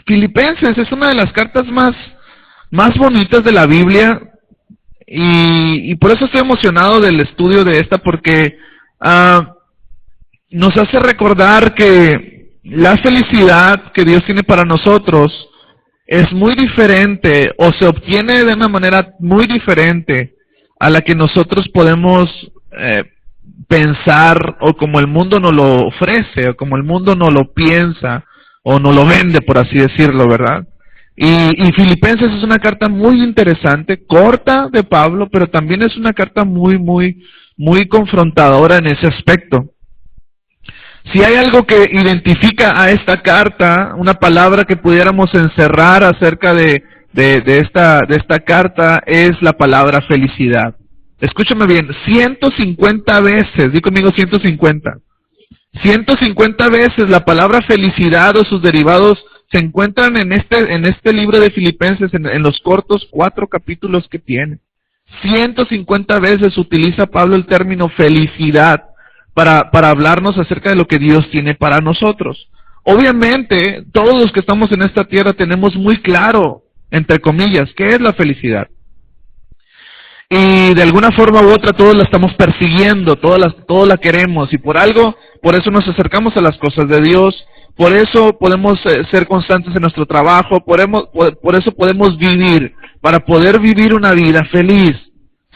Filipenses es una de las cartas más bonitas de la Biblia y por eso estoy emocionado del estudio de esta, porque nos hace recordar que la felicidad que Dios tiene para nosotros es muy diferente, o se obtiene de una manera muy diferente a la que nosotros podemos pensar, o como el mundo nos lo ofrece, o como el mundo nos lo piensa, o nos lo vende, por así decirlo, ¿verdad? Y Filipenses es una carta muy interesante, corta de Pablo, pero también es una carta muy confrontadora en ese aspecto. Si hay algo que identifica a esta carta, una palabra que pudiéramos encerrar acerca de esta carta, es la palabra felicidad. Escúchame bien, 150 veces, di conmigo 150. 150 veces la palabra felicidad o sus derivados se encuentran en este libro de Filipenses, en los cortos 4 capítulos que tiene. 150 veces utiliza Pablo el término felicidad para hablarnos acerca de lo que Dios tiene para nosotros. Obviamente, todos los que estamos en esta tierra tenemos muy claro, entre comillas, qué es la felicidad. Y de alguna forma u otra todos la estamos persiguiendo, todos la queremos, y por eso nos acercamos a las cosas de Dios, por eso podemos ser constantes en nuestro trabajo, por eso podemos vivir, para poder vivir una vida feliz.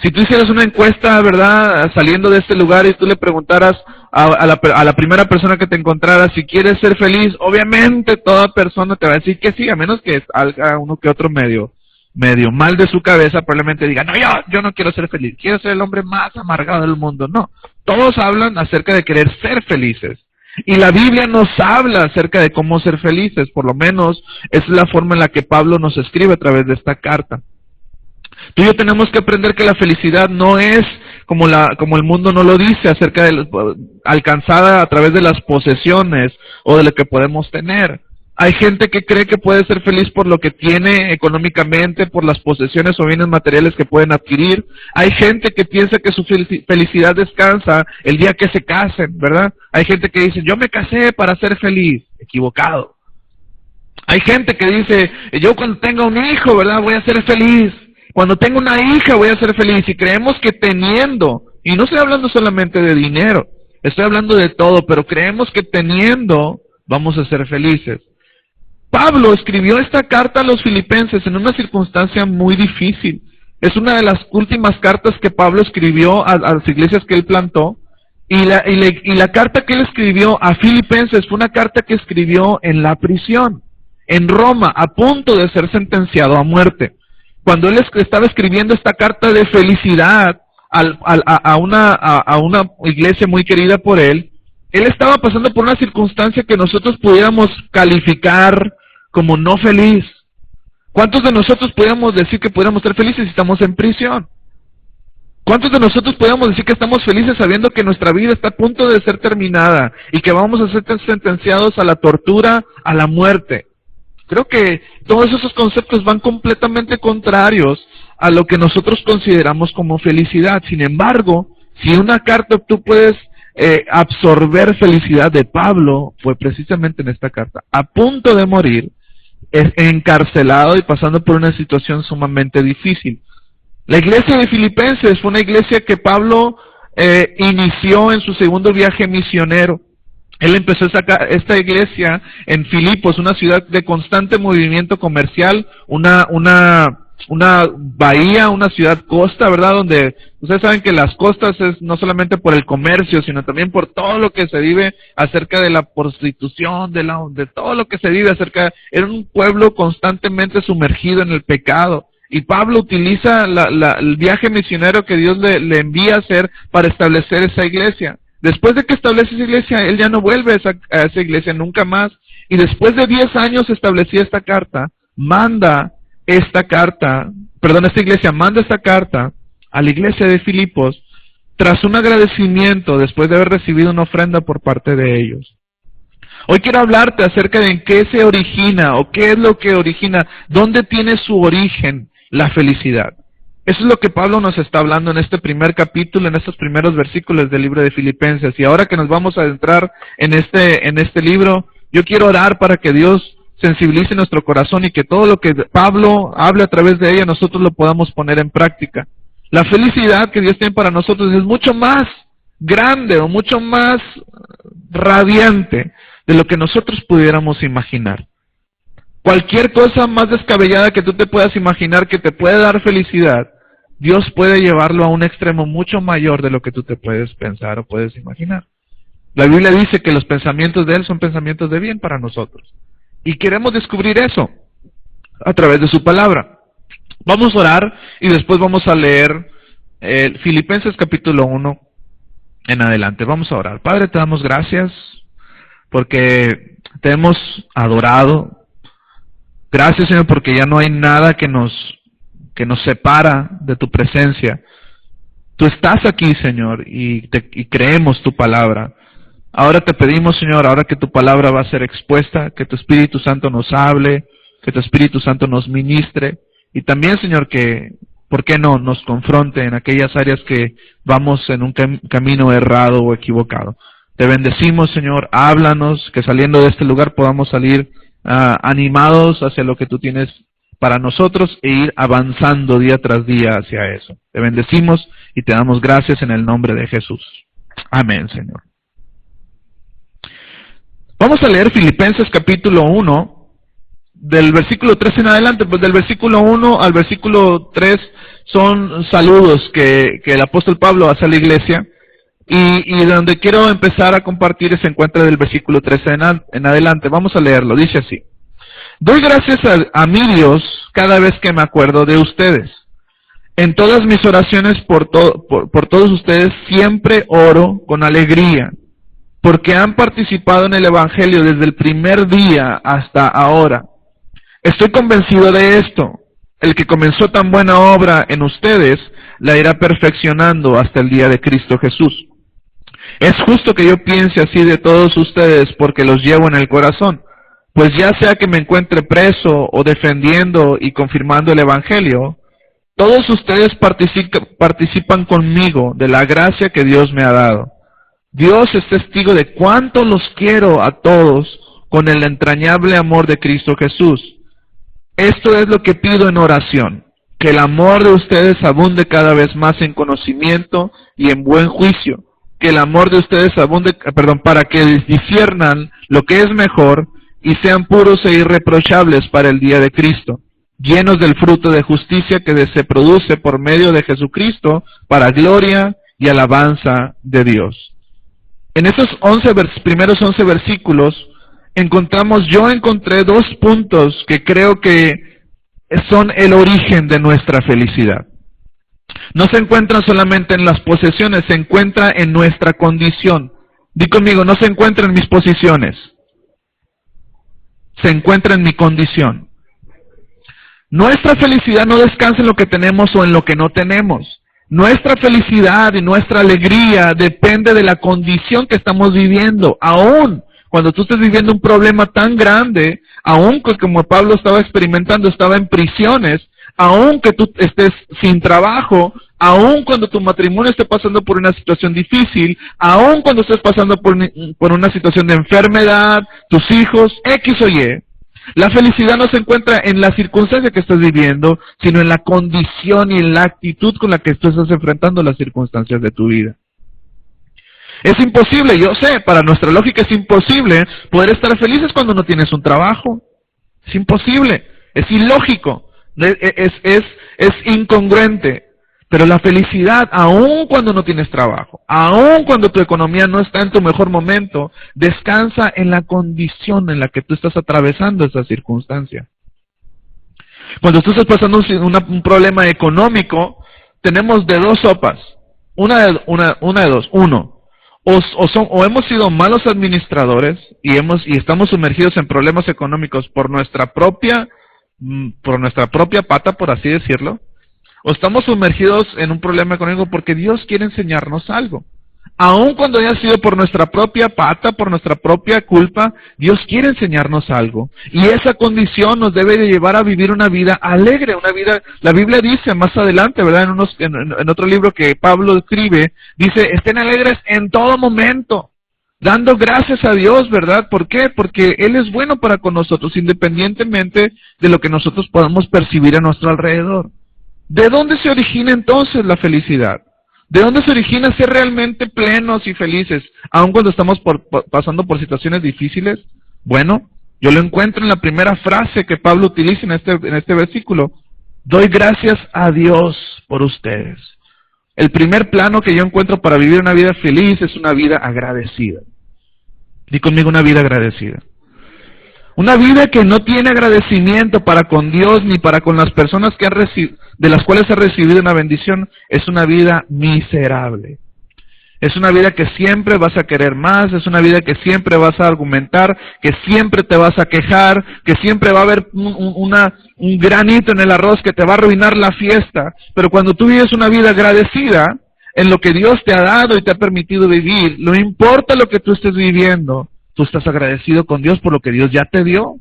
Si tú hicieras una encuesta, ¿verdad?, saliendo de este lugar, y tú le preguntaras a la primera persona que te encontrara si quieres ser feliz, obviamente toda persona te va a decir que sí, a menos que salga uno que otro medio mal de su cabeza, probablemente diga, no, yo no quiero ser feliz, quiero ser el hombre más amargado del mundo. No, todos hablan acerca de querer ser felices. Y la Biblia nos habla acerca de cómo ser felices, por lo menos es la forma en la que Pablo nos escribe a través de esta carta. Tú y yo tenemos que aprender que la felicidad no es como el mundo nos lo dice, acerca de alcanzada a través de las posesiones o de lo que podemos tener. Hay gente que cree que puede ser feliz por lo que tiene económicamente, por las posesiones o bienes materiales que pueden adquirir. Hay gente que piensa que su felicidad descansa el día que se casen, ¿verdad? Hay gente que dice, yo me casé para ser feliz. Equivocado. Hay gente que dice, yo cuando tenga un hijo, ¿verdad?, voy a ser feliz. Cuando tenga una hija voy a ser feliz. Y creemos que teniendo, y no estoy hablando solamente de dinero, estoy hablando de todo, pero creemos que teniendo vamos a ser felices. Pablo escribió esta carta a los filipenses en una circunstancia muy difícil. Es una de las últimas cartas que Pablo escribió a las iglesias que él plantó. Y la carta que él escribió a Filipenses fue una carta que escribió en la prisión, en Roma, a punto de ser sentenciado a muerte. Cuando él estaba escribiendo esta carta de felicidad a una iglesia muy querida por él estaba pasando por una circunstancia que nosotros pudiéramos calificar como no feliz. ¿Cuántos de nosotros podríamos decir que pudiéramos ser felices si estamos en prisión? ¿Cuántos de nosotros podríamos decir que estamos felices sabiendo que nuestra vida está a punto de ser terminada y que vamos a ser sentenciados a la tortura, a la muerte? Creo que todos esos conceptos van completamente contrarios a lo que nosotros consideramos como felicidad. Sin embargo, si una carta tú puedes absorber felicidad de Pablo, fue precisamente en esta carta, a punto de morir, encarcelado y pasando por una situación sumamente difícil. La iglesia de Filipenses fue una iglesia que Pablo inició en su segundo viaje misionero. Él empezó esta iglesia en Filipos, una ciudad de constante movimiento comercial, una bahía, una ciudad costa, ¿verdad? Donde ustedes saben que las costas es no solamente por el comercio, sino también por todo lo que se vive acerca de la prostitución, de todo lo que se vive acerca. Era un pueblo constantemente sumergido en el pecado. Y Pablo utiliza el viaje misionero que Dios le envía a hacer para establecer esa iglesia. Después de que establece esa iglesia, él ya no vuelve a esa iglesia nunca más. Y después de 10 años establecía esta carta, esta iglesia manda esta carta a la iglesia de Filipos tras un agradecimiento después de haber recibido una ofrenda por parte de ellos. Hoy quiero hablarte acerca de en qué se origina o qué es lo que origina, dónde tiene su origen la felicidad. Eso es lo que Pablo nos está hablando en este primer capítulo, en estos primeros versículos del libro de Filipenses. Y ahora que nos vamos a adentrar en este libro, yo quiero orar para que Dios sensibilice nuestro corazón y que todo lo que Pablo hable a través de ella nosotros lo podamos poner en práctica. La felicidad que Dios tiene para nosotros es mucho más grande o mucho más radiante de lo que nosotros pudiéramos imaginar. Cualquier cosa más descabellada que tú te puedas imaginar que te puede dar felicidad, Dios puede llevarlo a un extremo mucho mayor de lo que tú te puedes pensar o puedes imaginar. La Biblia dice que los pensamientos de Él son pensamientos de bien para nosotros. Y queremos descubrir eso a través de su palabra. Vamos a orar y después vamos a leer Filipenses capítulo 1 en adelante. Vamos a orar. Padre, te damos gracias porque te hemos adorado. Gracias, Señor, porque ya no hay nada que nos separa de tu presencia. Tú estás aquí, Señor, y creemos tu palabra. Ahora te pedimos, Señor, ahora que tu palabra va a ser expuesta, que tu Espíritu Santo nos hable, que tu Espíritu Santo nos ministre, y también, Señor, que, ¿por qué no?, nos confronte en aquellas áreas que vamos en un camino errado o equivocado. Te bendecimos, Señor, háblanos, que saliendo de este lugar podamos salir animados hacia lo que tú tienes para nosotros e ir avanzando día tras día hacia eso. Te bendecimos y te damos gracias en el nombre de Jesús. Amén, Señor. Vamos a leer Filipenses capítulo 1, del versículo 3 en adelante. Pues del versículo 1 al versículo 3 son saludos que el apóstol Pablo hace a la iglesia. Y donde quiero empezar a compartir se encuentra del versículo 3 en adelante. Vamos a leerlo, dice así. Doy gracias a mi Dios cada vez que me acuerdo de ustedes. En todas mis oraciones por todos ustedes siempre oro con alegría, porque han participado en el Evangelio desde el primer día hasta ahora. Estoy convencido de esto. El que comenzó tan buena obra en ustedes la irá perfeccionando hasta el día de Cristo Jesús. Es justo que yo piense así de todos ustedes porque los llevo en el corazón, pues ya sea que me encuentre preso o defendiendo y confirmando el Evangelio, todos ustedes participan conmigo de la gracia que Dios me ha dado. Dios es testigo de cuánto los quiero a todos con el entrañable amor de Cristo Jesús. Esto es lo que pido en oración, que el amor de ustedes abunde cada vez más en conocimiento y en buen juicio, que el amor de ustedes abunde, para que disciernan lo que es mejor y sean puros e irreprochables para el día de Cristo, llenos del fruto de justicia que se produce por medio de Jesucristo para gloria y alabanza de Dios. En esos primeros 11 versículos encontré 2 puntos que creo que son el origen de nuestra felicidad. No se encuentran solamente en las posesiones, se encuentra en nuestra condición. Di conmigo, no se encuentra en mis posiciones, se encuentra en mi condición. Nuestra felicidad no descansa en lo que tenemos o en lo que no tenemos. Nuestra felicidad y nuestra alegría depende de la condición que estamos viviendo. Aún cuando tú estés viviendo un problema tan grande, aún como Pablo estaba experimentando, estaba en prisiones, aún que tú estés sin trabajo, aún cuando tu matrimonio esté pasando por una situación difícil, aún cuando estés pasando por una situación de enfermedad, tus hijos, X o Y, la felicidad no se encuentra en la circunstancia que estás viviendo, sino en la condición y en la actitud con la que tú estás enfrentando las circunstancias de tu vida. Es imposible, yo sé, para nuestra lógica es imposible poder estar felices cuando no tienes un trabajo. Es imposible, es ilógico. Es incongruente, pero la felicidad, aun cuando no tienes trabajo, aun cuando tu economía no está en tu mejor momento, descansa en la condición en la que tú estás atravesando esa circunstancia. Cuando tú estás pasando un problema económico, tenemos de 2 sopas, una de dos. Uno, o hemos sido malos administradores y estamos sumergidos en problemas económicos por nuestra propia pata, por así decirlo, o estamos sumergidos en un problema económico porque Dios quiere enseñarnos algo. Aun cuando haya sido por nuestra propia pata, por nuestra propia culpa, Dios quiere enseñarnos algo. Y esa condición nos debe de llevar a vivir una vida alegre, una vida, la Biblia dice más adelante, ¿verdad? En otro libro que Pablo escribe, dice, estén alegres en todo momento. dando gracias a Dios, ¿verdad? ¿Por qué? Porque Él es bueno para con nosotros, independientemente de lo que nosotros podamos percibir a nuestro alrededor. ¿De dónde se origina entonces la felicidad? ¿De dónde se origina ser realmente plenos y felices, aun cuando estamos pasando por situaciones difíciles? Bueno, yo lo encuentro en la primera frase que Pablo utiliza en este versículo. Doy gracias a Dios por ustedes. El primer plano que yo encuentro para vivir una vida feliz es una vida agradecida. Di conmigo, una vida agradecida. Una vida que no tiene agradecimiento para con Dios ni para con las personas que de las cuales ha recibido una bendición es una vida miserable. Es una vida que siempre vas a querer más, es una vida que siempre vas a argumentar, que siempre te vas a quejar, que siempre va a haber un granito en el arroz que te va a arruinar la fiesta. Pero cuando tú vives una vida agradecida en lo que Dios te ha dado y te ha permitido vivir, no importa lo que tú estés viviendo, tú estás agradecido con Dios por lo que Dios ya te dio.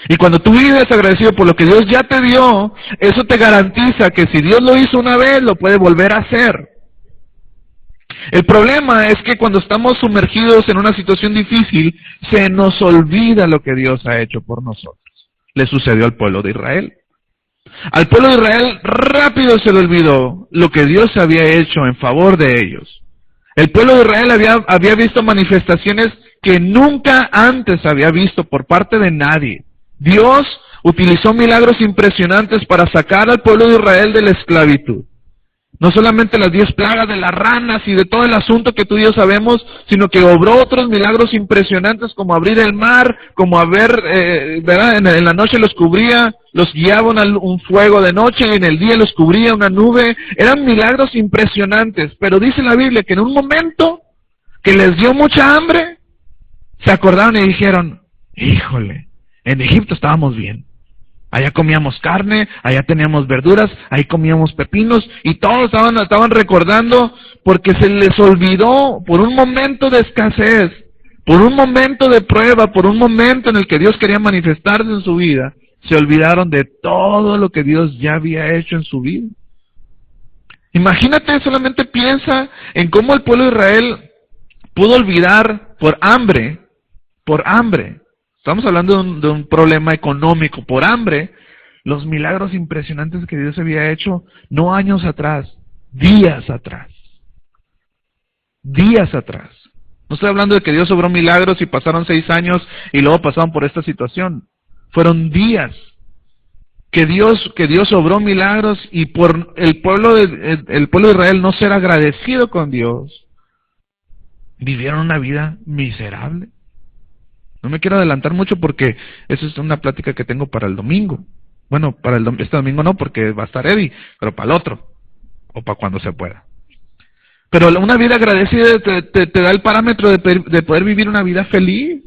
Y cuando tú vives agradecido por lo que Dios ya te dio, eso te garantiza que si Dios lo hizo una vez, lo puede volver a hacer. El problema es que cuando estamos sumergidos en una situación difícil, se nos olvida lo que Dios ha hecho por nosotros. Le sucedió al pueblo de Israel. Al pueblo de Israel rápido se le olvidó lo que Dios había hecho en favor de ellos. El pueblo de Israel había visto manifestaciones que nunca antes había visto por parte de nadie. Dios utilizó milagros impresionantes para sacar al pueblo de Israel de la esclavitud. No solamente las 10 plagas de las ranas y de todo el asunto que tú y yo sabemos, sino que obró otros milagros impresionantes como abrir el mar, como ¿verdad? En la noche los cubría, los guiaba un fuego de noche y en el día los cubría una nube. Eran milagros impresionantes, pero dice la Biblia que en un momento que les dio mucha hambre, se acordaron y dijeron, híjole, en Egipto estábamos bien. Allá comíamos carne, allá teníamos verduras, ahí comíamos pepinos y todos estaban recordando porque se les olvidó por un momento de escasez, por un momento de prueba, por un momento en el que Dios quería manifestarse en su vida, se olvidaron de todo lo que Dios ya había hecho en su vida. Imagínate, solamente piensa en cómo el pueblo de Israel pudo olvidar por hambre. Estamos hablando de un problema económico, por hambre, los milagros impresionantes que Dios había hecho, no años atrás, días atrás. Días atrás. No estoy hablando de que Dios obró milagros y pasaron 6 años y luego pasaron por esta situación. Fueron días que Dios obró milagros y por el pueblo de Israel no ser agradecido con Dios, vivieron una vida miserable. No me quiero adelantar mucho porque eso es una plática que tengo para el domingo. Bueno, para este domingo no, porque va a estar Eddie, pero para el otro, o para cuando se pueda. Pero una vida agradecida te da el parámetro de poder vivir una vida feliz.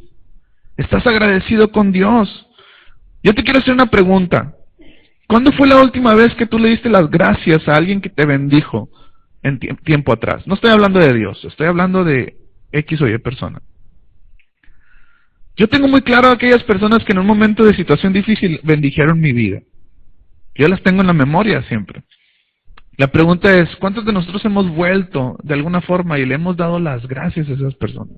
Estás agradecido con Dios. Yo te quiero hacer una pregunta. ¿Cuándo fue la última vez que tú le diste las gracias a alguien que te bendijo en tiempo atrás? No estoy hablando de Dios, estoy hablando de X o Y persona. Yo tengo muy claro a aquellas personas que en un momento de situación difícil bendijeron mi vida. Yo las tengo en la memoria siempre. La pregunta es, ¿cuántos de nosotros hemos vuelto de alguna forma y le hemos dado las gracias a esas personas?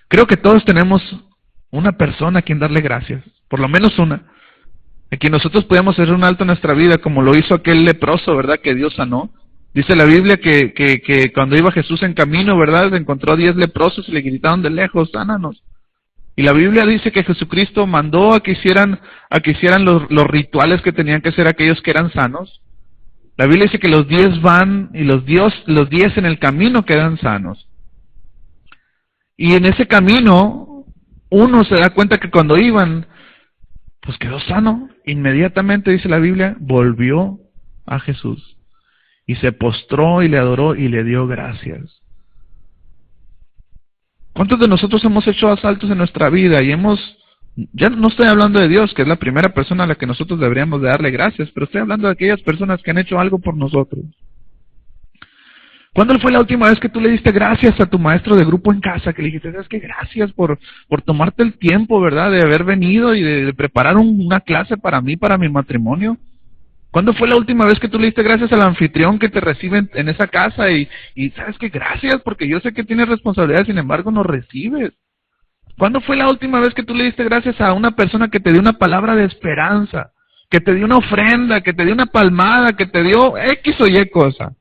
Creo que todos tenemos una persona a quien darle gracias, por lo menos una, a quien nosotros podemos hacer un alto en nuestra vida, como lo hizo aquel leproso, ¿verdad?, que Dios sanó. Dice la Biblia que cuando iba Jesús en camino, ¿verdad?, encontró 10 leprosos y le gritaron de lejos, sánanos. Y la Biblia dice que Jesucristo mandó a que hicieran los rituales que tenían que hacer aquellos que eran sanos. La Biblia dice que los 10 van y los 10 en el camino quedan sanos. Y en ese camino, uno se da cuenta que cuando iban, pues quedó sano. Inmediatamente, dice la Biblia, volvió a Jesús. Y se postró y le adoró y le dio gracias. ¿Cuántos de nosotros hemos hecho asaltos en nuestra vida y ya no estoy hablando de Dios, que es la primera persona a la que nosotros deberíamos de darle gracias, pero estoy hablando de aquellas personas que han hecho algo por nosotros? ¿Cuándo fue la última vez que tú le diste gracias a tu maestro de grupo en casa? Que le dijiste, ¿sabes qué? Gracias por tomarte el tiempo, ¿verdad?, de haber venido y de preparar una clase para mí, para mi matrimonio. ¿Cuándo fue la última vez que tú le diste gracias al anfitrión que te recibe en esa casa y sabes que gracias porque yo sé que tienes responsabilidad, sin embargo no recibes? ¿Cuándo fue la última vez que tú le diste gracias a una persona que te dio una palabra de esperanza, que te dio una ofrenda, que te dio una palmada, que te dio X o Y cosa?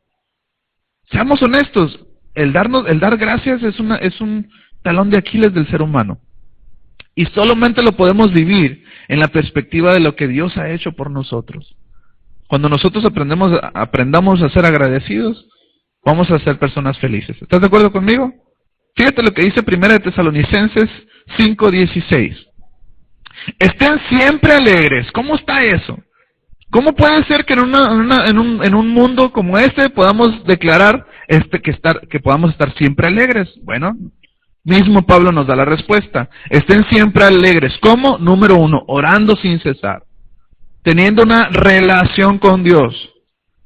Seamos honestos, el dar gracias es un talón de Aquiles del ser humano. Y solamente lo podemos vivir en la perspectiva de lo que Dios ha hecho por nosotros. Cuando nosotros aprendamos a ser agradecidos, vamos a ser personas felices. ¿Estás de acuerdo conmigo? Fíjate lo que dice 1 Tesalonicenses 5:16. Estén siempre alegres. ¿Cómo está eso? ¿Cómo puede ser que en un mundo como este podamos declarar que podamos estar siempre alegres? Bueno, mismo Pablo nos da la respuesta. Estén siempre alegres. ¿Cómo? Número 1, orando sin cesar, teniendo una relación con Dios.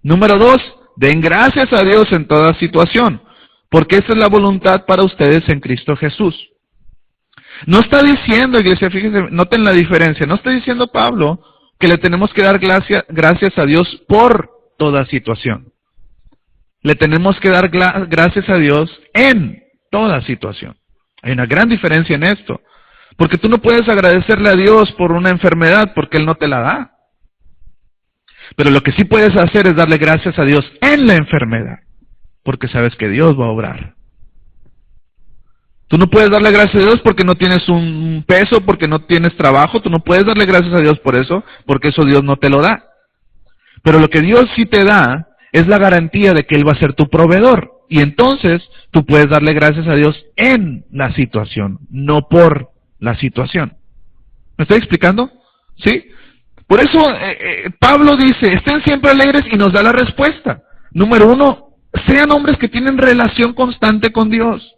Número 2, den gracias a Dios en toda situación, porque esa es la voluntad para ustedes en Cristo Jesús. No está diciendo, iglesia, fíjense, noten la diferencia, no está diciendo Pablo que le tenemos que dar gracias a Dios por toda situación. Le tenemos que dar gracias a Dios en toda situación. Hay una gran diferencia en esto, porque tú no puedes agradecerle a Dios por una enfermedad porque Él no te la da. Pero lo que sí puedes hacer es darle gracias a Dios en la enfermedad, porque sabes que Dios va a obrar. Tú no puedes darle gracias a Dios porque no tienes un peso, porque no tienes trabajo. Tú no puedes darle gracias a Dios por eso, porque eso Dios no te lo da. Pero lo que Dios sí te da es la garantía de que Él va a ser tu proveedor. Y entonces tú puedes darle gracias a Dios en la situación, no por la situación. ¿Me estoy explicando? ¿Sí? Por eso Pablo dice, estén siempre alegres y nos da la respuesta. Número 1, sean hombres que tienen relación constante con Dios.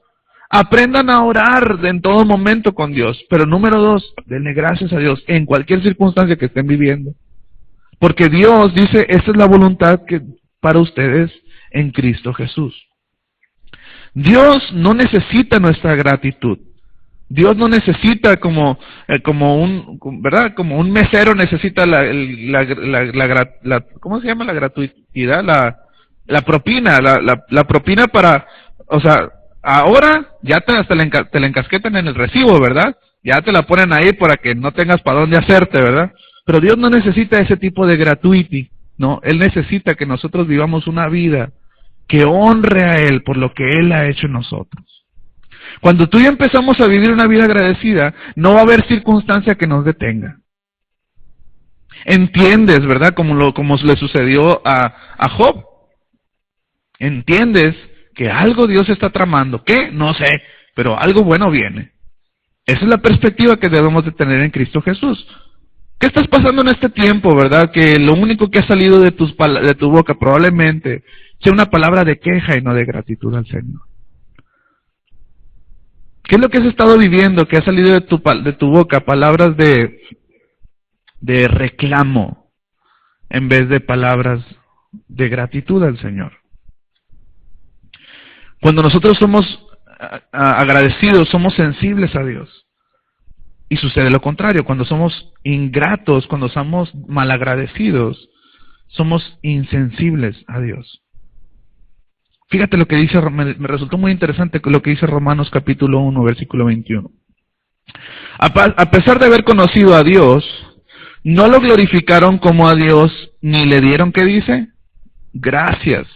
Aprendan a orar en todo momento con Dios. Pero número 2, denle gracias a Dios en cualquier circunstancia que estén viviendo. Porque Dios dice, esta es la voluntad para ustedes en Cristo Jesús. Dios no necesita nuestra gratitud. Dios no necesita como un mesero necesita ¿cómo se llama? La gratuidad, la propina, la propina para, o sea, ahora ya hasta te la encasquetan en el recibo, ¿verdad? Ya te la ponen ahí para que no tengas para dónde hacerte, ¿verdad? Pero Dios no necesita ese tipo de gratuity, ¿no? Él necesita que nosotros vivamos una vida que honre a Él por lo que Él ha hecho en nosotros. Cuando tú y yo empezamos a vivir una vida agradecida, no va a haber circunstancia que nos detenga. Entiendes, ¿verdad? Como le sucedió a Job. Entiendes que algo Dios está tramando. ¿Qué? No sé, pero algo bueno viene. Esa es la perspectiva que debemos de tener en Cristo Jesús. ¿Qué estás pasando en este tiempo, verdad? Que lo único que ha salido de tu boca probablemente sea una palabra de queja y no de gratitud al Señor. ¿Qué es lo que has estado viviendo que ha salido de tu boca? Palabras de reclamo en vez de palabras de gratitud al Señor. Cuando nosotros somos agradecidos, somos sensibles a Dios. Y sucede lo contrario, cuando somos ingratos, cuando somos malagradecidos, somos insensibles a Dios. Fíjate lo que dice, me resultó muy interesante lo que dice Romanos capítulo 1, versículo 21. A pesar de haber conocido a Dios, no lo glorificaron como a Dios, ni le dieron, ¿qué dice? Gracias,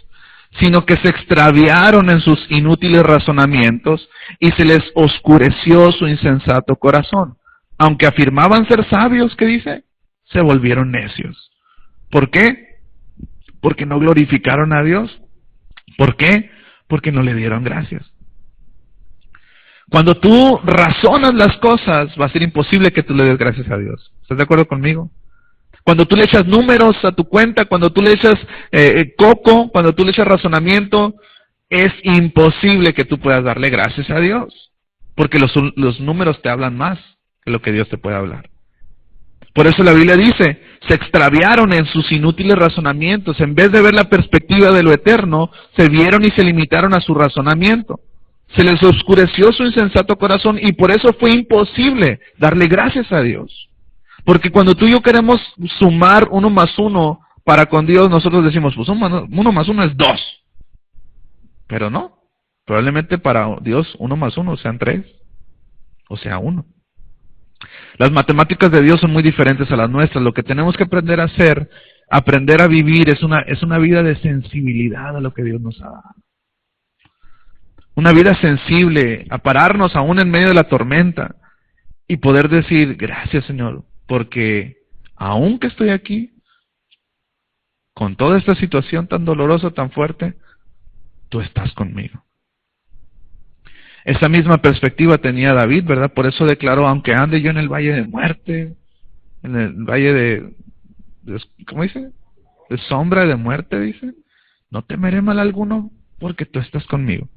sino que se extraviaron en sus inútiles razonamientos y se les oscureció su insensato corazón. Aunque afirmaban ser sabios, ¿qué dice? Se volvieron necios. ¿Por qué? Porque no glorificaron a Dios. ¿Por qué? Porque no le dieron gracias. Cuando tú razonas las cosas, va a ser imposible que tú le des gracias a Dios. ¿Estás de acuerdo conmigo? Cuando tú le echas números a tu cuenta, cuando tú le echas coco, cuando tú le echas razonamiento, es imposible que tú puedas darle gracias a Dios. Porque los números te hablan más que lo que Dios te puede hablar. Por eso la Biblia dice, se extraviaron en sus inútiles razonamientos. En vez de ver la perspectiva de lo eterno, se vieron y se limitaron a su razonamiento. Se les oscureció su insensato corazón y por eso fue imposible darle gracias a Dios. Porque cuando tú y yo queremos sumar 1 más 1 para con Dios nosotros decimos, pues 1 más 1 es 2. Pero no, probablemente para Dios 1 más 1 sean 3, o sea 1. Las matemáticas de Dios son muy diferentes a las nuestras. Lo que tenemos que aprender a hacer, aprender a vivir, es una vida de sensibilidad a lo que Dios nos ha dado. Una vida sensible, a pararnos aún en medio de la tormenta y poder decir, gracias Señor, porque aún que estoy aquí, con toda esta situación tan dolorosa, tan fuerte, tú estás conmigo. Esa misma perspectiva tenía David, ¿verdad? Por eso declaró, aunque ande yo en el valle de muerte, en el valle de ¿cómo dice? De sombra de muerte, dice, no temeré mal alguno, porque tú estás conmigo.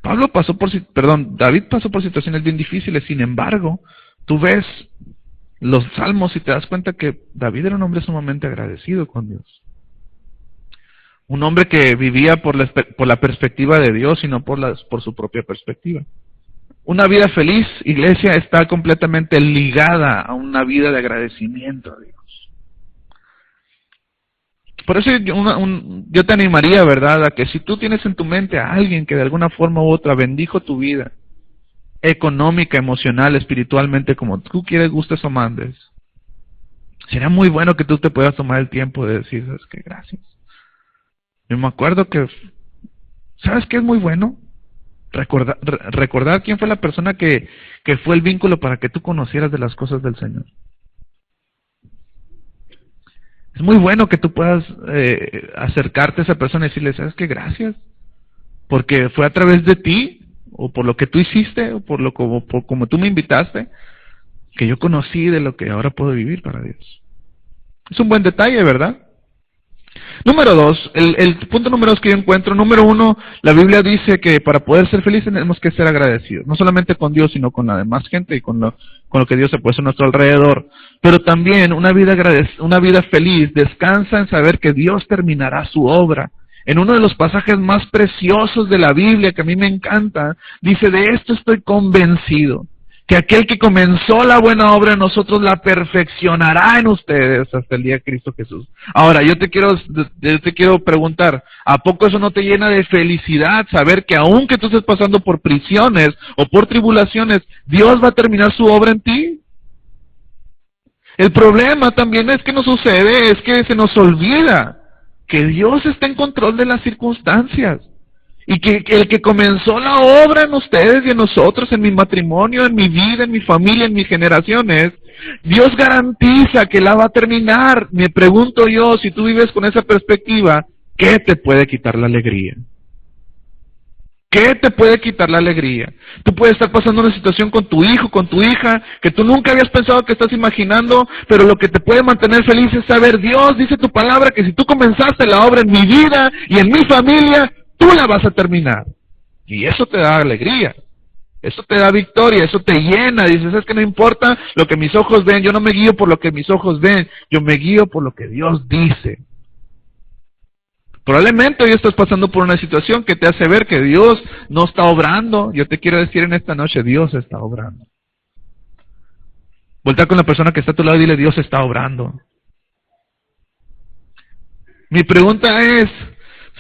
David pasó por situaciones bien difíciles, sin embargo, tú ves los salmos y te das cuenta que David era un hombre sumamente agradecido con Dios. Un hombre que vivía por la perspectiva de Dios y no por su propia perspectiva. Una vida feliz, iglesia, está completamente ligada a una vida de agradecimiento a Dios. Por eso yo te animaría, ¿verdad?, a que si tú tienes en tu mente a alguien que de alguna forma u otra bendijo tu vida, económica, emocional, espiritualmente, como tú quieres, gustes o mandes, sería muy bueno que tú te puedas tomar el tiempo de decir, ¿sabes qué? Gracias. Yo me acuerdo que, ¿sabes qué es muy bueno? Recordar quién fue la persona que fue el vínculo para que tú conocieras de las cosas del Señor. Es muy bueno que tú puedas acercarte a esa persona y decirle, ¿sabes qué? Gracias. Porque fue a través de ti, o por lo que tú hiciste, o por como tú me invitaste, que yo conocí de lo que ahora puedo vivir para Dios. Es un buen detalle, ¿verdad? Número 2, el punto número 2 que yo encuentro. Número 1, la Biblia dice que para poder ser felices tenemos que ser agradecidos. No solamente con Dios, sino con la demás gente y con lo que Dios ha puesto a nuestro alrededor. Pero también una vida feliz descansa en saber que Dios terminará su obra. En uno de los pasajes más preciosos de la Biblia, que a mí me encanta, dice, de esto estoy convencido, que aquel que comenzó la buena obra en nosotros la perfeccionará en ustedes hasta el día de Cristo Jesús. Ahora, yo te quiero preguntar, ¿a poco eso no te llena de felicidad saber que aunque tú estés pasando por prisiones o por tribulaciones, Dios va a terminar su obra en ti? El problema también es que nos sucede, es que se nos olvida que Dios está en control de las circunstancias. Y que el que comenzó la obra en ustedes y en nosotros, en mi matrimonio, en mi vida, en mi familia, en mis generaciones, Dios garantiza que la va a terminar. Me pregunto yo, si tú vives con esa perspectiva, ¿qué te puede quitar la alegría? ¿Qué te puede quitar la alegría? Tú puedes estar pasando una situación con tu hijo, con tu hija, que tú nunca habías pensado que estás imaginando, pero lo que te puede mantener feliz es saber, Dios dice tu palabra, que si tú comenzaste la obra en mi vida y en mi familia, tú la vas a terminar. Y eso te da alegría. Eso te da victoria, eso te llena. Dices, es que no importa lo que mis ojos ven. Yo no me guío por lo que mis ojos ven. Yo me guío por lo que Dios dice. Probablemente hoy estás pasando por una situación que te hace ver que Dios no está obrando. Yo te quiero decir en esta noche, Dios está obrando. Voltea con la persona que está a tu lado y dile, Dios está obrando. Mi pregunta es,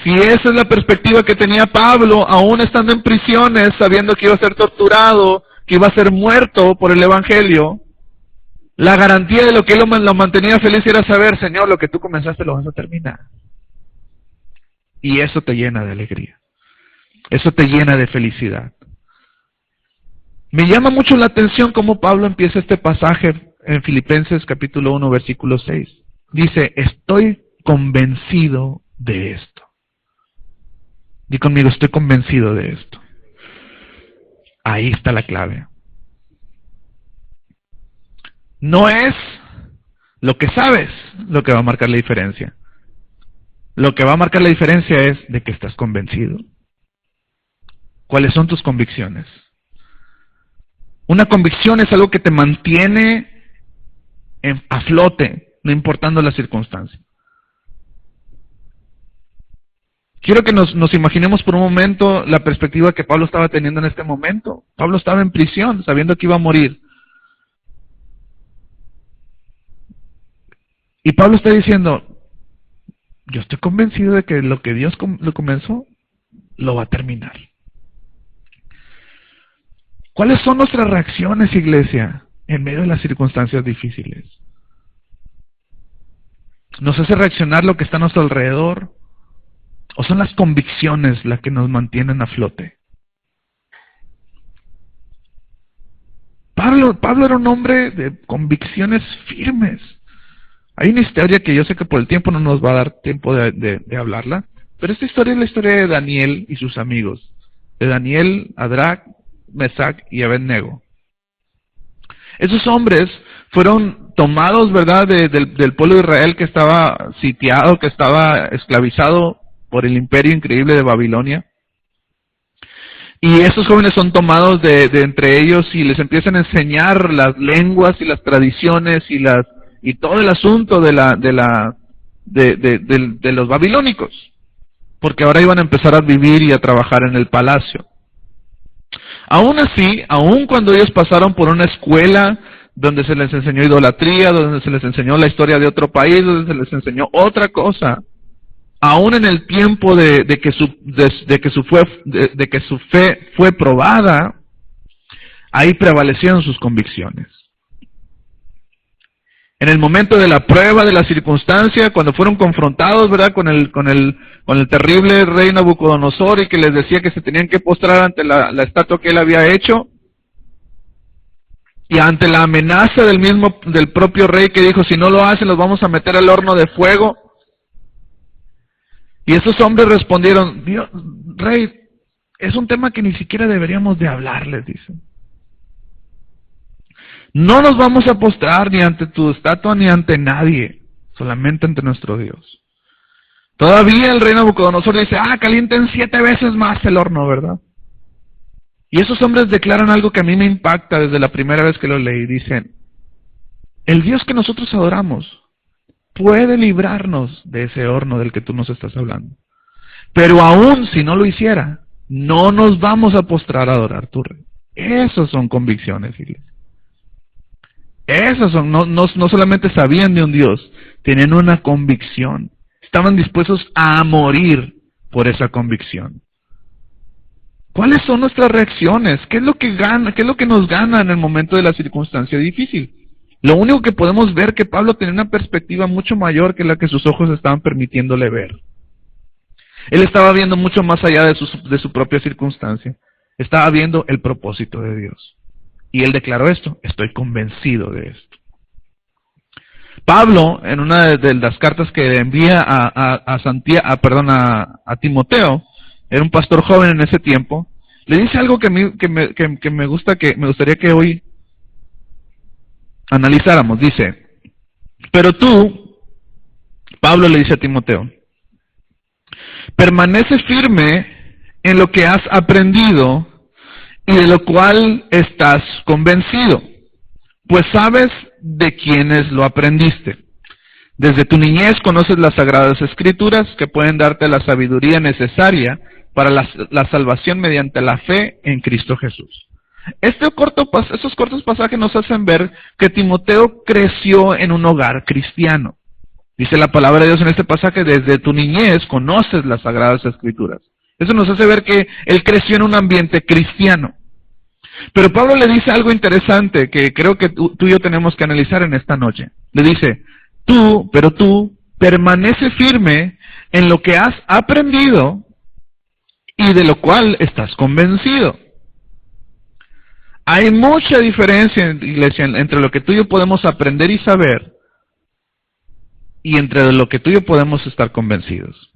si esa es la perspectiva que tenía Pablo, aún estando en prisiones, sabiendo que iba a ser torturado, que iba a ser muerto por el Evangelio, la garantía de lo que él lo mantenía feliz era saber, Señor, lo que tú comenzaste lo vas a terminar. Y eso te llena de alegría. Eso te llena de felicidad. Me llama mucho la atención cómo Pablo empieza este pasaje en Filipenses capítulo 1, versículo 6. Dice, estoy convencido de esto. Di conmigo, estoy convencido de esto. Ahí está la clave. No es lo que sabes lo que va a marcar la diferencia. Lo que va a marcar la diferencia es de que estás convencido. ¿Cuáles son tus convicciones? Una convicción es algo que te mantiene a flote, no importando la circunstancia. Quiero que nos imaginemos por un momento la perspectiva que Pablo estaba teniendo en este momento. Pablo estaba en prisión, sabiendo que iba a morir. Y Pablo está diciendo, yo estoy convencido de que lo que Dios lo comenzó, lo va a terminar. ¿Cuáles son nuestras reacciones, iglesia, en medio de las circunstancias difíciles? ¿Nos hace reaccionar lo que está a nuestro alrededor? ¿O son las convicciones las que nos mantienen a flote? Pablo era un hombre de convicciones firmes. Hay una historia que yo sé que por el tiempo no nos va a dar tiempo de hablarla, pero esta historia es la historia de Daniel y sus amigos. De Daniel, Adrac, Mesac y Abednego. Esos hombres fueron tomados, ¿verdad?, del pueblo de Israel que estaba sitiado, que estaba esclavizado por el imperio increíble de Babilonia. Y estos jóvenes son tomados de entre ellos y les empiezan a enseñar las lenguas y las tradiciones y todo el asunto de los babilónicos, porque ahora iban a empezar a vivir y a trabajar en el palacio. Aún así, aún cuando ellos pasaron por una escuela donde se les enseñó idolatría, donde se les enseñó la historia de otro país, donde se les enseñó otra cosa, aún en el tiempo de que su fe fue probada, ahí prevalecieron sus convicciones. En el momento de la prueba, de la circunstancia, cuando fueron confrontados, ¿verdad?, con el terrible rey Nabucodonosor y que les decía que se tenían que postrar ante la estatua que él había hecho, y ante la amenaza del propio rey que dijo, si no lo hacen los vamos a meter al horno de fuego. Y esos hombres respondieron, Dios, rey, es un tema que ni siquiera deberíamos de hablar, les dicen. No nos vamos a postrar ni ante tu estatua ni ante nadie, solamente ante nuestro Dios. Todavía el rey Nabucodonosor dice, calienten 7 veces más el horno, ¿verdad? Y esos hombres declaran algo que a mí me impacta desde la primera vez que lo leí. Dicen, el Dios que nosotros adoramos puede librarnos de ese horno del que tú nos estás hablando. Pero aún si no lo hiciera, no nos vamos a postrar a adorar tu rey. Esas son convicciones, iglesia. Esas son, no solamente sabían de un Dios, tenían una convicción. Estaban dispuestos a morir por esa convicción. ¿Cuáles son nuestras reacciones? ¿Qué es lo que nos gana en el momento de la circunstancia difícil? Lo único que podemos ver que Pablo tenía una perspectiva mucho mayor que la que sus ojos estaban permitiéndole ver. Él estaba viendo mucho más allá de su propia circunstancia. Estaba viendo el propósito de Dios. Y él declaró esto, estoy convencido de esto. Pablo, en una de las cartas que envía a Timoteo, era un pastor joven en ese tiempo, le dice algo que me gustaría que hoy analizáramos. Dice, pero tú, Pablo le dice a Timoteo, permanece firme en lo que has aprendido y de lo cual estás convencido, pues sabes de quiénes lo aprendiste. Desde tu niñez conoces las sagradas escrituras que pueden darte la sabiduría necesaria para la salvación mediante la fe en Cristo Jesús. Estos cortos pasajes nos hacen ver que Timoteo creció en un hogar cristiano. Dice la palabra de Dios en este pasaje, desde tu niñez conoces las sagradas escrituras. Eso nos hace ver que él creció en un ambiente cristiano. Pero Pablo le dice algo interesante que creo que tú y yo tenemos que analizar en esta noche. Le dice, pero tú permanece firme en lo que has aprendido y de lo cual estás convencido. Hay mucha diferencia, iglesia, entre lo que tú y yo podemos aprender y saber y entre lo que tú y yo podemos estar convencidos.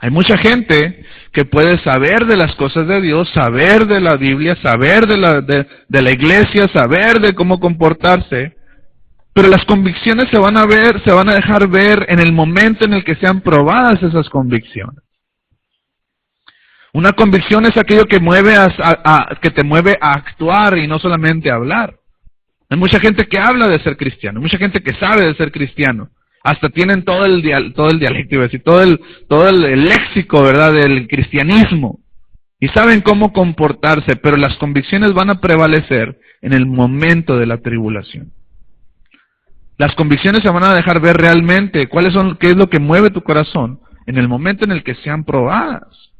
Hay mucha gente que puede saber de las cosas de Dios, saber de la Biblia, saber de la iglesia, saber de cómo comportarse, pero las convicciones se van a dejar ver en el momento en el que sean probadas esas convicciones. Una convicción es aquello que que te mueve a actuar y no solamente a hablar. Hay mucha gente que habla de ser cristiano, mucha gente que sabe de ser cristiano. Hasta tienen todo el dialecto, iba a decir, todo el léxico, ¿verdad?, del cristianismo. Y saben cómo comportarse, pero las convicciones van a prevalecer en el momento de la tribulación. Las convicciones se van a dejar ver realmente qué es lo que mueve tu corazón en el momento en el que sean probadas.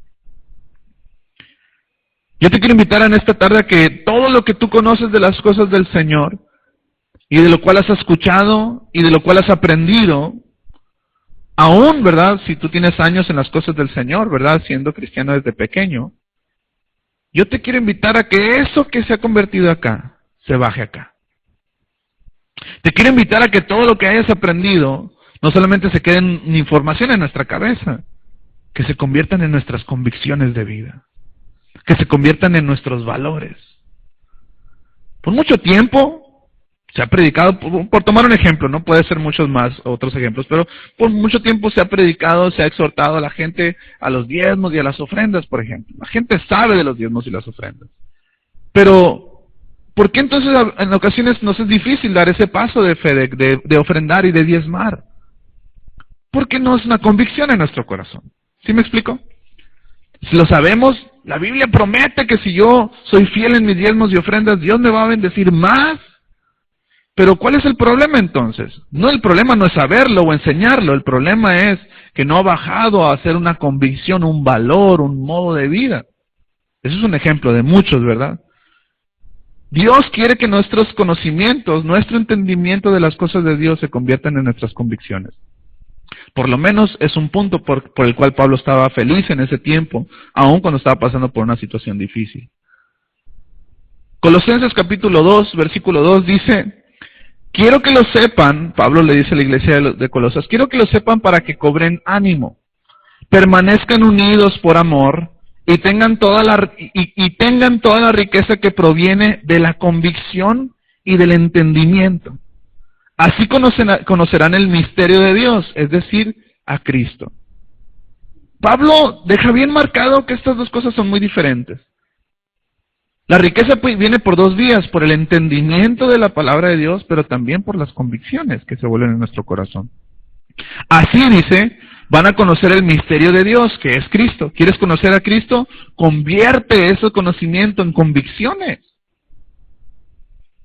Yo te quiero invitar en esta tarde a que todo lo que tú conoces de las cosas del Señor, y de lo cual has escuchado, y de lo cual has aprendido, aún, ¿verdad? Si tú tienes años en las cosas del Señor, ¿verdad? Siendo cristiano desde pequeño, yo te quiero invitar a que eso que se ha convertido acá, se baje acá. Te quiero invitar a que todo lo que hayas aprendido, no solamente se quede en información en nuestra cabeza, que se conviertan en nuestras convicciones de vida, que se conviertan en nuestros valores. Por mucho tiempo se ha predicado, por tomar un ejemplo, no puede ser muchos más otros ejemplos, pero por mucho tiempo se ha predicado, se ha exhortado a la gente a los diezmos y a las ofrendas, por ejemplo. La gente sabe de los diezmos y las ofrendas. Pero, ¿por qué entonces en ocasiones nos es difícil dar ese paso de fe, de ofrendar y de diezmar? Porque no es una convicción en nuestro corazón. ¿Sí me explico? Si lo sabemos, la Biblia promete que si yo soy fiel en mis diezmos y ofrendas, Dios me va a bendecir más. Pero ¿cuál es el problema entonces? No, el problema no es saberlo o enseñarlo, el problema es que no ha bajado a hacer una convicción, un valor, un modo de vida. Eso es un ejemplo de muchos, ¿verdad? Dios quiere que nuestros conocimientos, nuestro entendimiento de las cosas de Dios se conviertan en nuestras convicciones. Por lo menos es un punto por el cual Pablo estaba feliz en ese tiempo, aun cuando estaba pasando por una situación difícil. Colosenses capítulo 2, versículo 2 dice: quiero que lo sepan, Pablo le dice a la iglesia de Colosas, quiero que lo sepan para que cobren ánimo, permanezcan unidos por amor y tengan toda la riqueza que proviene de la convicción y del entendimiento. Así conocerán el misterio de Dios, es decir, a Cristo. Pablo deja bien marcado que estas dos cosas son muy diferentes. La riqueza viene por dos vías, por el entendimiento de la palabra de Dios, pero también por las convicciones que se vuelven en nuestro corazón. Así dice, van a conocer el misterio de Dios, que es Cristo. ¿Quieres conocer a Cristo? Convierte ese conocimiento en convicciones.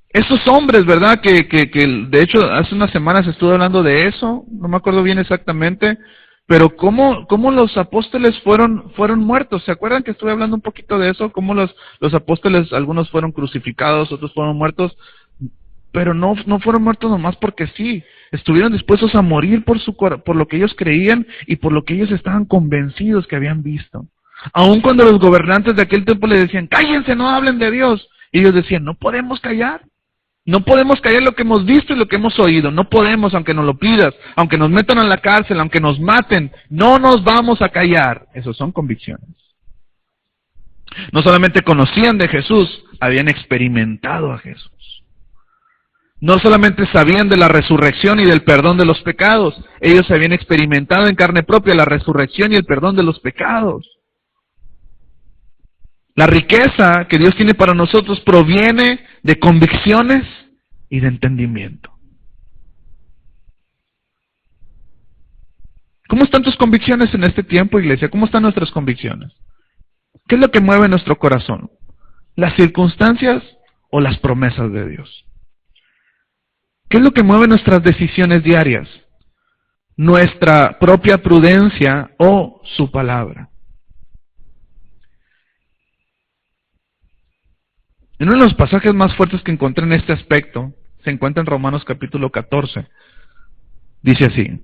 Esos hombres, ¿verdad? Que de hecho hace unas semanas estuve hablando de eso, no me acuerdo bien exactamente, pero cómo los apóstoles fueron muertos. ¿Se acuerdan que estuve hablando un poquito de eso? Cómo los apóstoles, algunos fueron crucificados, otros fueron muertos, pero no fueron muertos nomás porque sí. Estuvieron dispuestos a morir por lo que ellos creían y por lo que ellos estaban convencidos que habían visto. Aun cuando los gobernantes de aquel tiempo les decían, cállense, no hablen de Dios. Y ellos decían, no podemos callar. No podemos callar lo que hemos visto y lo que hemos oído. No podemos, aunque nos lo pidas, aunque nos metan a la cárcel, aunque nos maten. No nos vamos a callar. Esas son convicciones. No solamente conocían de Jesús, habían experimentado a Jesús. No solamente sabían de la resurrección y del perdón de los pecados, ellos habían experimentado en carne propia la resurrección y el perdón de los pecados. La riqueza que Dios tiene para nosotros proviene de convicciones y de entendimiento. ¿Cómo están tus convicciones en este tiempo, iglesia? ¿Cómo están nuestras convicciones? ¿Qué es lo que mueve nuestro corazón? ¿Las circunstancias o las promesas de Dios? ¿Qué es lo que mueve nuestras decisiones diarias? ¿Nuestra propia prudencia o su palabra? En uno de los pasajes más fuertes que encontré en este aspecto, se encuentra en Romanos capítulo 14. Dice así: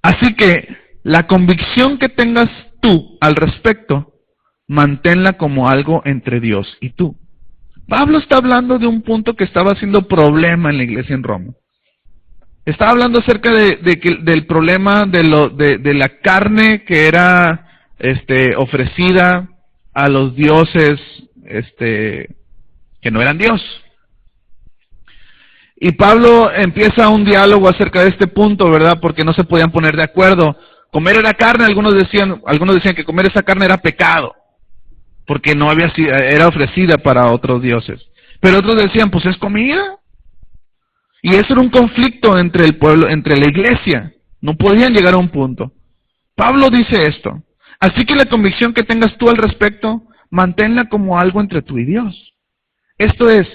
así que la convicción que tengas tú al respecto, manténla como algo entre Dios y tú. Pablo está hablando de un punto que estaba siendo problema en la iglesia en Roma. Estaba hablando acerca del problema de la carne que era ofrecida a los dioses que no eran Dios. Y Pablo empieza un diálogo acerca de este punto, ¿verdad? Porque no se podían poner de acuerdo. Comer era carne, algunos decían que comer esa carne era pecado, porque no era ofrecida para otros dioses. Pero otros decían, pues es comida. Y eso era un conflicto entre el pueblo, entre la iglesia. No podían llegar a un punto. Pablo dice esto: así que la convicción que tengas tú al respecto, manténla como algo entre tú y Dios. Esto es,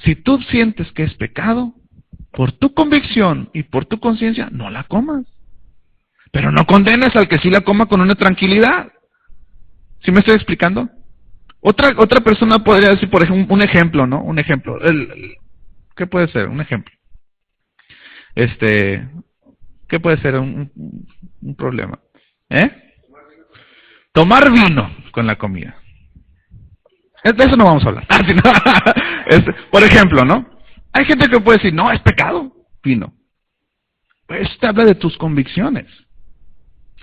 si tú sientes que es pecado, por tu convicción y por tu conciencia, no la comas. Pero no condenes al que sí la coma con una tranquilidad. ¿Sí me estoy explicando? Otra persona podría decir, por ejemplo, un ejemplo, ¿no? Un ejemplo. ¿Qué puede ser? Un ejemplo. ¿Qué puede ser un problema? Tomar vino con la comida. De eso no vamos a hablar. Por ejemplo, ¿no? Hay gente que puede decir, no, es pecado, vino. Pues eso te habla de tus convicciones.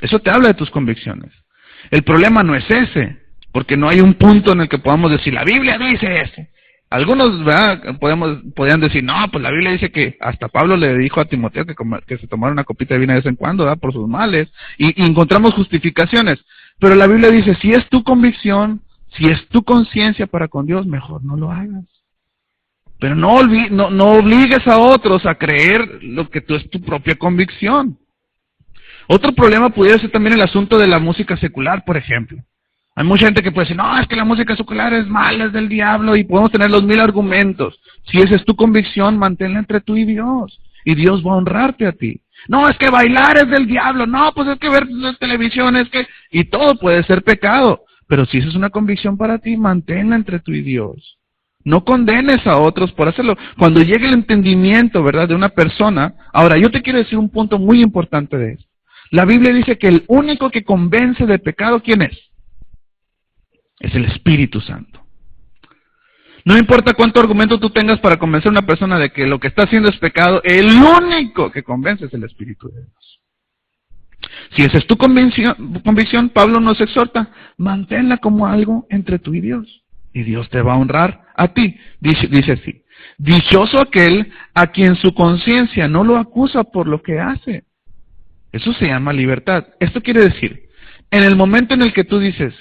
Eso te habla de tus convicciones. El problema no es ese, porque no hay un punto en el que podamos decir, la Biblia dice eso. Algunos, ¿verdad? Podrían decir, no, pues la Biblia dice que hasta Pablo le dijo a Timoteo que se tomara una copita de vino de vez en cuando, ¿verdad? Por sus males. Y encontramos justificaciones. Pero la Biblia dice, si es tu convicción, si es tu conciencia para con Dios, mejor no lo hagas. Pero no obligues a otros a creer lo que es tu propia convicción. Otro problema pudiera ser también el asunto de la música secular, por ejemplo. Hay mucha gente que puede decir, no, es que la música secular es mala, es del diablo, y podemos tener los 1000 argumentos. Si esa es tu convicción, manténla entre tú y Dios, y Dios va a honrarte a ti. No, es que bailar es del diablo, no, pues es que ver la televisión, y todo puede ser pecado. Pero si esa es una convicción para ti, manténla entre tú y Dios. No condenes a otros por hacerlo. Cuando llegue el entendimiento, ¿verdad?, de una persona. Ahora, yo te quiero decir un punto muy importante de esto. La Biblia dice que el único que convence de pecado, ¿quién es? Es el Espíritu Santo. No importa cuánto argumento tú tengas para convencer a una persona de que lo que está haciendo es pecado, el único que convence es el Espíritu de Dios. Si esa es tu convicción, Pablo nos exhorta, manténla como algo entre tú y Dios. Y Dios te va a honrar a ti. Dice así, dichoso aquel a quien su conciencia no lo acusa por lo que hace. Eso se llama libertad. Esto quiere decir, en el momento en el que tú dices,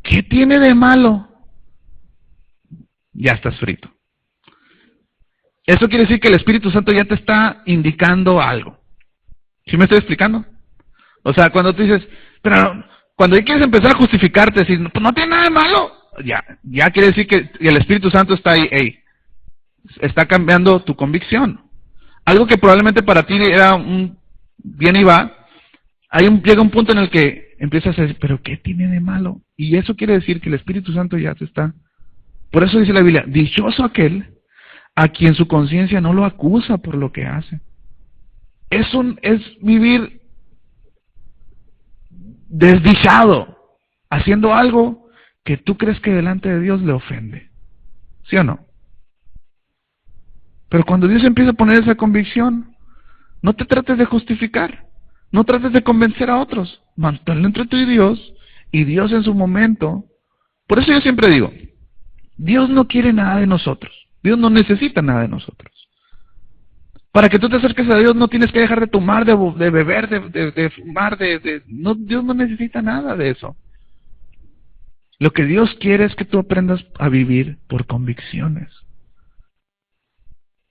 ¿qué tiene de malo? Ya estás frito. Eso quiere decir que el Espíritu Santo ya te está indicando algo. ¿Sí me estoy explicando? O sea, cuando tú dices, pero cuando ya quieres empezar a justificarte, decir, pues no tiene nada de malo, ya quiere decir que el Espíritu Santo está ahí, está cambiando tu convicción. Algo que probablemente para ti era un bien y va, llega un punto en el que empiezas a decir, pero ¿qué tiene de malo? Y eso quiere decir que el Espíritu Santo ya te está. Por eso dice la Biblia, dichoso aquel a quien su conciencia no lo acusa por lo que hace. Es vivir desdichado, haciendo algo que tú crees que delante de Dios le ofende. ¿Sí o no? Pero cuando Dios empieza a poner esa convicción, no te trates de justificar, no trates de convencer a otros, manténlo entre tú y Dios en su momento. Por eso yo siempre digo, Dios no quiere nada de nosotros, Dios no necesita nada de nosotros. Para que tú te acerques a Dios no tienes que dejar de tomar, de beber, de fumar, no, Dios no necesita nada de eso. Lo que Dios quiere es que tú aprendas a vivir por convicciones.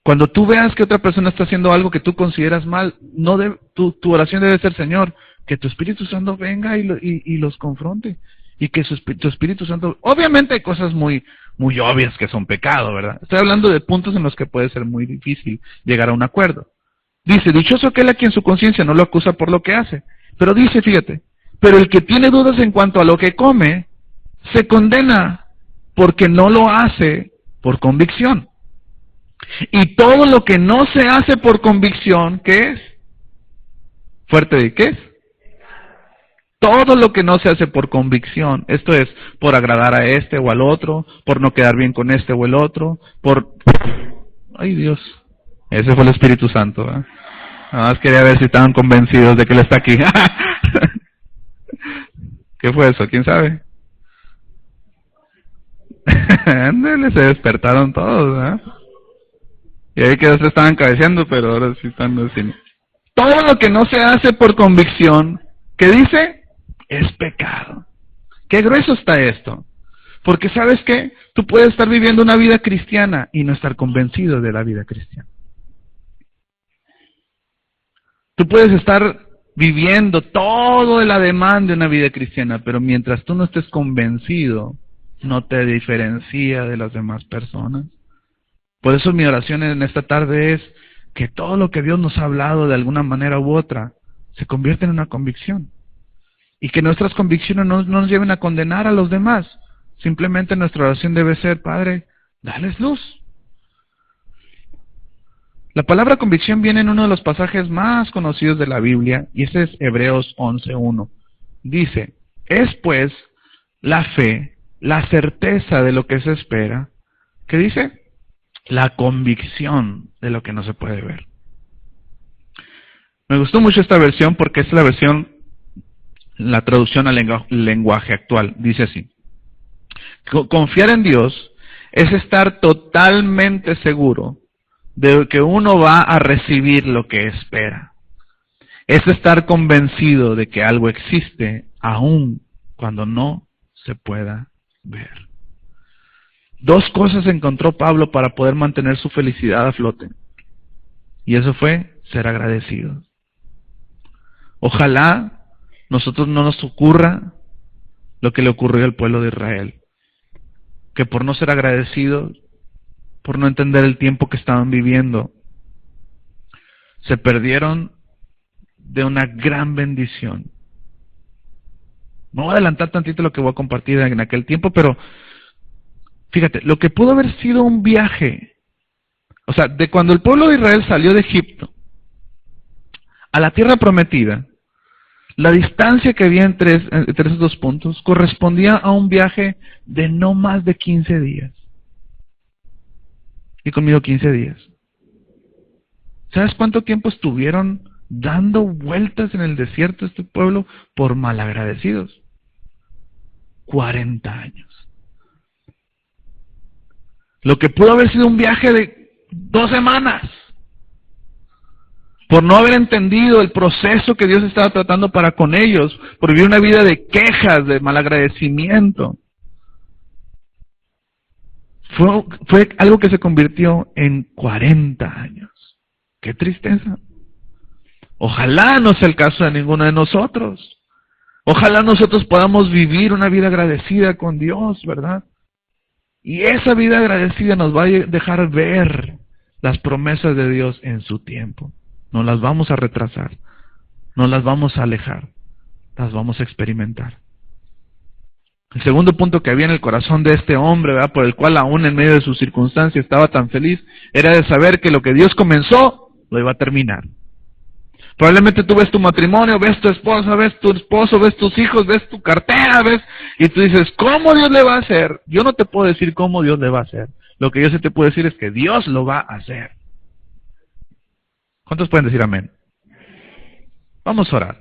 Cuando tú veas que otra persona está haciendo algo que tú consideras mal, tu oración debe ser, Señor, que tu Espíritu Santo venga y los confronte. Y que tu Espíritu Santo... Obviamente hay cosas muy obvias que son pecado, ¿verdad? Estoy hablando de puntos en los que puede ser muy difícil llegar a un acuerdo. Dice, dichoso aquel a quien su conciencia no lo acusa por lo que hace. Pero dice, fíjate, pero el que tiene dudas en cuanto a lo que come, se condena porque no lo hace por convicción. Y todo lo que no se hace por convicción, ¿qué es? Fuerte, ¿qué es? Todo lo que no se hace por convicción, esto es, por agradar a este o al otro, por no quedar bien con este o el otro, ¡ay Dios! Ese fue el Espíritu Santo, ¿eh? Nada más quería ver si estaban convencidos de que Él está aquí. ¿Qué fue eso? ¿Quién sabe? Ándale, se despertaron todos, ¿eh? Y ahí que se estaban cabeceando, pero ahora sí están así. Todo lo que no se hace por convicción, ¿qué dice? Es pecado. Qué grueso está esto. Porque ¿sabes qué? Tú puedes estar viviendo una vida cristiana y no estar convencido de la vida cristiana. Tú puedes estar viviendo todo el ademán de una vida cristiana, pero mientras tú no estés convencido, no te diferencia de las demás personas. Por eso mi oración en esta tarde es que todo lo que Dios nos ha hablado de alguna manera u otra se convierta en una convicción. Y que nuestras convicciones no nos lleven a condenar a los demás. Simplemente nuestra oración debe ser, Padre, dales luz. La palabra convicción viene en uno de los pasajes más conocidos de la Biblia, y ese es Hebreos 11:1. Dice, es pues la fe, la certeza de lo que se espera. ¿Qué dice? La convicción de lo que no se puede ver. Me gustó mucho esta versión porque es la versión, la traducción al lenguaje actual. Dice así: confiar en Dios es estar totalmente seguro de que uno va a recibir lo que espera. Es estar convencido de que algo existe aun cuando no se pueda ver. Dos cosas encontró Pablo para poder mantener su felicidad a flote. Y eso fue ser agradecido. Ojalá nosotros no nos ocurra lo que le ocurrió al pueblo de Israel. Que por no ser agradecidos, por no entender el tiempo que estaban viviendo, se perdieron de una gran bendición. Me voy a adelantar tantito lo que voy a compartir en aquel tiempo, pero fíjate, lo que pudo haber sido un viaje, o sea, de cuando el pueblo de Israel salió de Egipto a la tierra prometida, la distancia que había entre esos dos puntos correspondía a un viaje de no más de 15 días. Y conmigo 15 días. ¿Sabes cuánto tiempo estuvieron dando vueltas en el desierto este pueblo por malagradecidos? 40 años. Lo que pudo haber sido un viaje de 2 semanas, por no haber entendido el proceso que Dios estaba tratando para con ellos, por vivir una vida de quejas, de malagradecimiento. Fue algo que se convirtió en 40 años. ¡Qué tristeza! Ojalá no sea el caso de ninguno de nosotros. Ojalá nosotros podamos vivir una vida agradecida con Dios, ¿verdad? Y esa vida agradecida nos va a dejar ver las promesas de Dios en su tiempo. No las vamos a retrasar, no las vamos a alejar, las vamos a experimentar. El segundo punto que había en el corazón de este hombre, ¿verdad?, por el cual aún en medio de sus circunstancias estaba tan feliz, era de saber que lo que Dios comenzó, lo iba a terminar. Probablemente tú ves tu matrimonio, ves tu esposa, ves tu esposo, ves tus hijos, ves tu cartera, y tú dices, ¿cómo Dios le va a hacer? Yo no te puedo decir cómo Dios le va a hacer. Lo que yo sí te puedo decir es que Dios lo va a hacer. ¿Cuántos pueden decir amén? Vamos a orar.